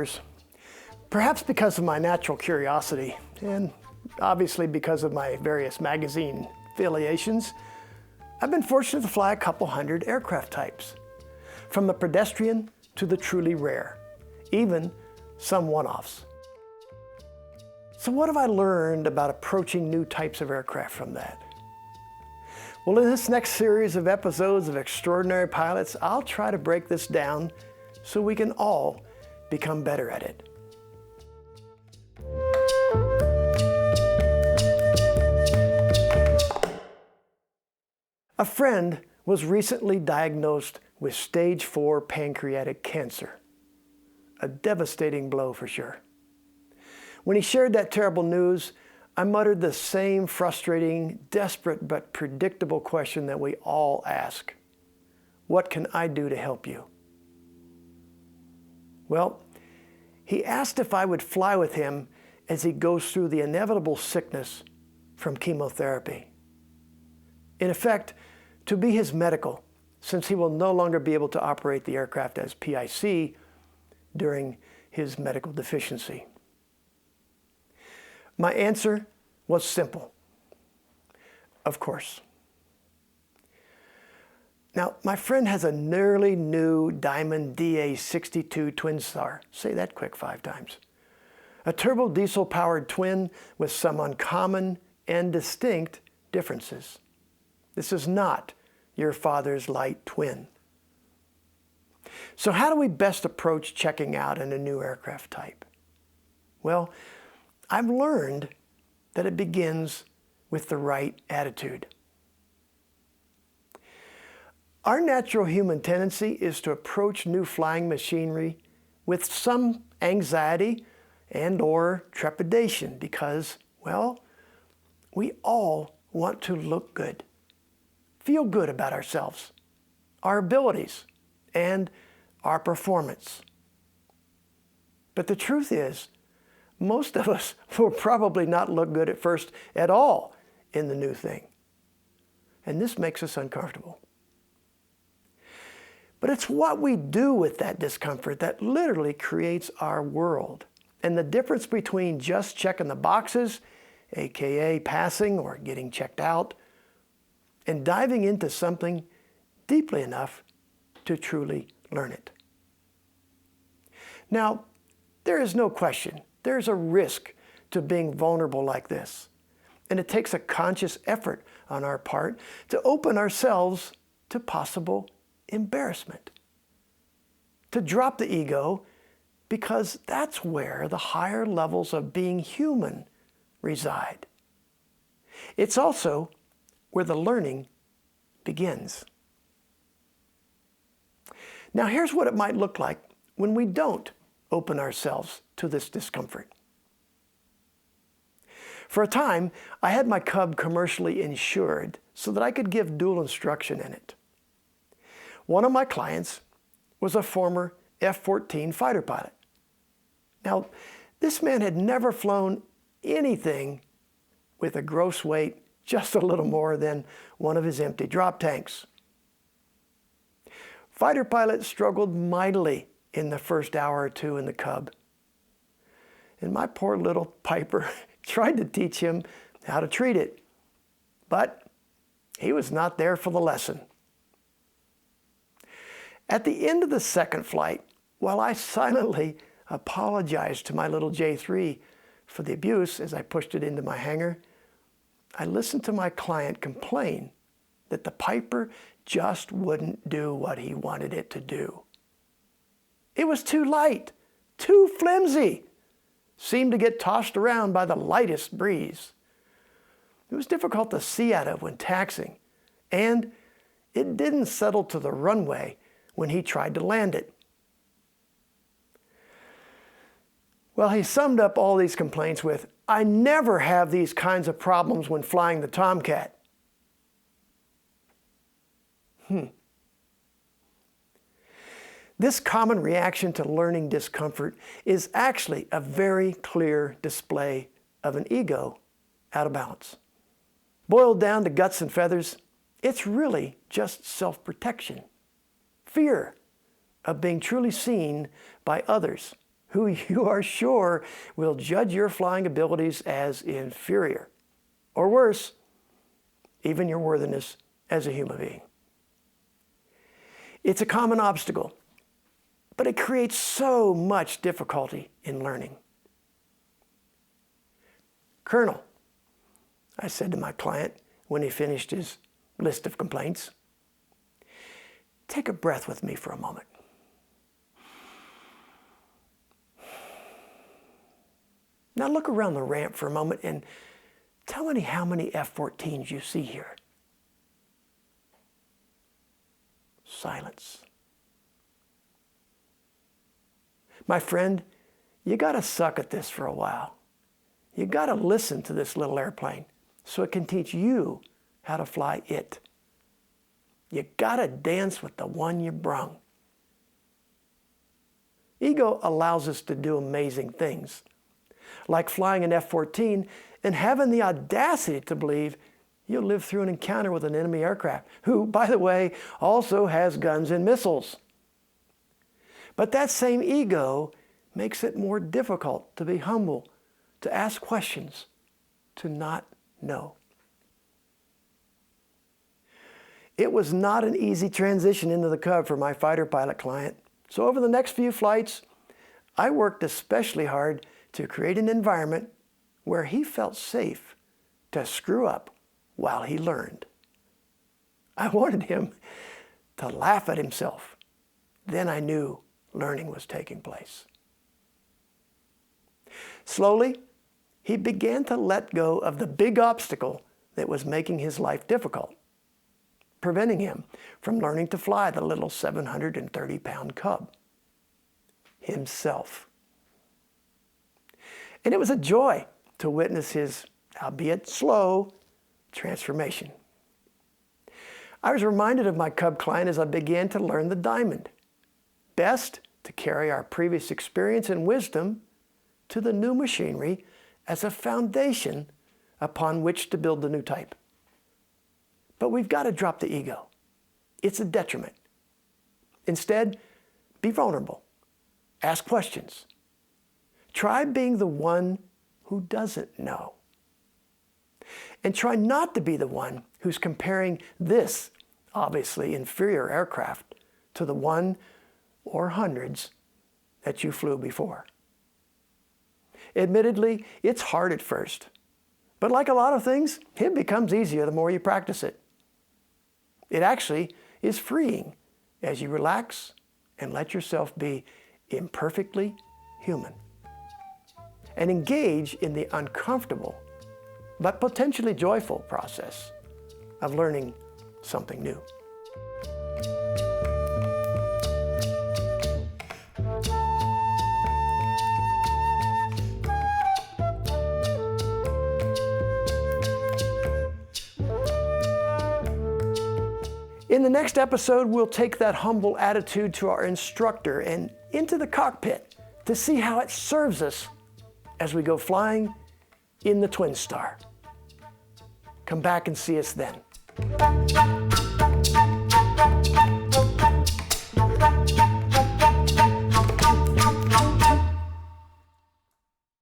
years, perhaps because of my natural curiosity, and obviously because of my various magazine affiliations, I've been fortunate to fly a couple hundred aircraft types, from the pedestrian to the truly rare, even some one-offs. So what have I learned about approaching new types of aircraft from that? Well, in this next series of episodes of Extraordinary Pilots, I'll try to break this down so we can all become better at it. A friend was recently diagnosed with stage 4 pancreatic cancer. A devastating blow for sure. When he shared that terrible news, I muttered the same frustrating, desperate, but predictable question that we all ask. What can I do to help you? Well, he asked if I would fly with him as he goes through the inevitable sickness from chemotherapy. In effect, to be his medical, since he will no longer be able to operate the aircraft as PIC during his medical deficiency. My answer was simple. Of course. Now, my friend has a nearly new Diamond DA62 twin star. Say that quick 5 times. A turbo diesel powered twin with some uncommon and distinct differences. This is not your father's light twin. So how do we best approach checking out in a new aircraft type? Well, I've learned that it begins with the right attitude. Our natural human tendency is to approach new flying machinery with some anxiety and/or trepidation because, well, we all want to look good, feel good about ourselves, our abilities, and our performance. But the truth is, most of us will probably not look good at first at all in the new thing. And this makes us uncomfortable. But it's what we do with that discomfort that literally creates our world. And the difference between just checking the boxes, aka passing or getting checked out, and diving into something deeply enough to truly learn it. Now, there is no question, there's a risk to being vulnerable like this. And it takes a conscious effort on our part to open ourselves to possible embarrassment. To drop the ego, because that's where the higher levels of being human reside. It's also where the learning begins. Now here's what it might look like when we don't open ourselves to this discomfort. For a time, I had my Cub commercially insured so that I could give dual instruction in it. One of my clients was a former F-14 fighter pilot. Now, this man had never flown anything with a gross weight just a little more than one of his empty drop tanks. Fighter pilots struggled mightily in the first hour or two in the Cub. And my poor little Piper tried to teach him how to treat it. But he was not there for the lesson. At the end of the second flight, while I silently apologized to my little J3 for the abuse as I pushed it into my hangar, I listened to my client complain that the Piper just wouldn't do what he wanted it to do. It was too light, too flimsy, seemed to get tossed around by the lightest breeze. It was difficult to see out of when taxiing, and it didn't settle to the runway when he tried to land it. Well, he summed up all these complaints with, "I never have these kinds of problems when flying the Tomcat." This common reaction to learning discomfort is actually a very clear display of an ego out of balance. Boiled down to guts and feathers, it's really just self-protection. Fear of being truly seen by others who you are sure will judge your flying abilities as inferior, or worse, even your worthiness as a human being. It's a common obstacle, but it creates so much difficulty in learning. "Colonel," I said to my client when he finished his list of complaints, "take a breath with me for a moment. Now look around the ramp for a moment and tell me how many F-14s you see here." Silence. "My friend, you got to suck at this for a while. You got to listen to this little airplane so it can teach you how to fly it. You got to dance with the One Ya Brung." Ego allows us to do amazing things, like flying an F-14 and having the audacity to believe you'll live through an encounter with an enemy aircraft, who, by the way, also has guns and missiles. But that same ego makes it more difficult to be humble, to ask questions, to not know. It was not an easy transition into the Cub for my fighter pilot client. So over the next few flights, I worked especially hard to create an environment where he felt safe to screw up while he learned. I wanted him to laugh at himself. Then I knew learning was taking place. Slowly, he began to let go of the big obstacle that was making his life difficult, preventing him from learning to fly the little 730-pound Cub. Himself. And it was a joy to witness his, albeit slow, transformation. I was reminded of my Cub client as I began to learn the diamond. Best to carry our previous experience and wisdom to the new machinery as a foundation upon which to build the new type. But we've got to drop the ego. It's a detriment. Instead, be vulnerable. Ask questions. Try being the one who doesn't know. And try not to be the one who's comparing this obviously inferior aircraft to the one or hundreds that you flew before. Admittedly, it's hard at first, but like a lot of things, it becomes easier the more you practice it. It actually is freeing as you relax and let yourself be imperfectly human and engage in the uncomfortable but potentially joyful process of learning something new. In the next episode, we'll take that humble attitude to our instructor and into the cockpit to see how it serves us as we go flying in the Twin Star. Come back and see us then.